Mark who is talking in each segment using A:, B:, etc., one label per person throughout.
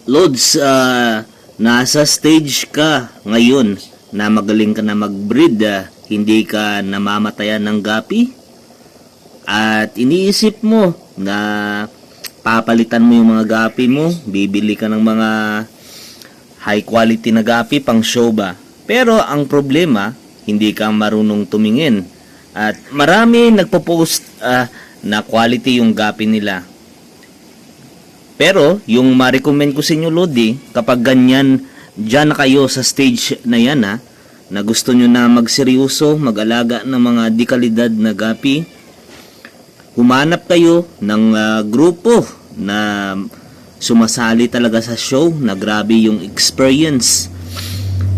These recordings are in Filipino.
A: Lods, nasa stage ka ngayon na magaling ka na mag-breed, hindi ka namamatayan ng gapi at iniisip mo na papalitan mo yung mga gapi mo, bibili ka ng mga high quality na gapi pang show ba. Pero ang problema, hindi ka marunong tumingin at marami nagpo-post na quality yung gapi nila. Pero, yung ma-recommend ko sa inyo, Lodi, kapag ganyan, dyan na kayo sa stage na yan, na gusto nyo na magseryoso, mag-alaga ng mga dekalidad na gapi, humanap kayo ng grupo na sumasali talaga sa show, na grabe yung experience.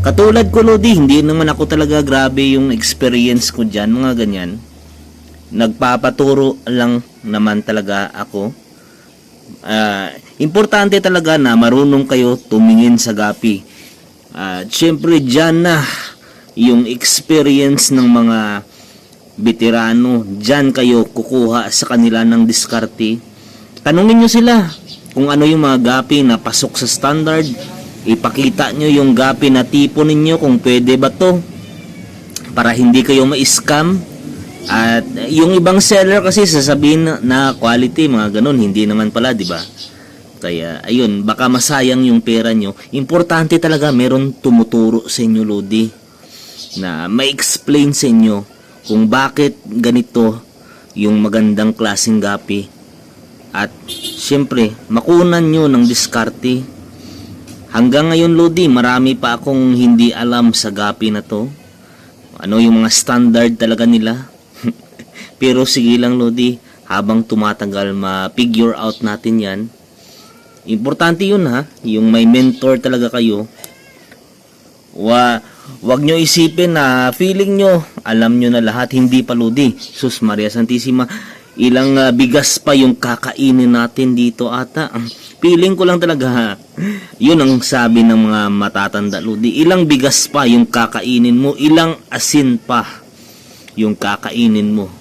A: Katulad ko, Lodi, hindi naman ako talaga grabe yung experience ko dyan, mga ganyan. Nagpapaturo lang naman talaga ako. Importante talaga na marunong kayo tumingin sa gapi. Siyempre dyan na yung experience ng mga veterano. Dyan kayo kukuha sa kanila ng diskarte. Tanungin nyo sila kung ano yung mga gapi na pasok sa standard. Ipakita nyo yung gapi na tipo ninyo kung pwede ba to para hindi kayo ma-scam. At yung ibang seller kasi sasabihin na quality, mga ganun, hindi naman pala, di ba? Kaya ayun, baka masayang yung pera nyo. Importante talaga meron tumuturo sa inyo, Lodi, na ma-explain sa inyo kung bakit ganito yung magandang klaseng gapi. At syempre, makunan nyo ng diskarte. Hanggang ngayon, Lodi, marami pa akong hindi alam sa gapi na to. Ano yung mga standard talaga nila. Pero sige lang, Lodi, habang tumatagal ma-figure out natin yan. Importante yun, yung may mentor talaga kayo. Wag nyo isipin na feeling nyo, alam nyo na lahat, hindi pa, Lodi. Sus Maria Santissima, ilang bigas pa yung kakainin natin dito ata. Feeling ko lang talaga, yun ang sabi ng mga matatanda, Lodi. Ilang bigas pa yung kakainin mo, ilang asin pa yung kakainin mo.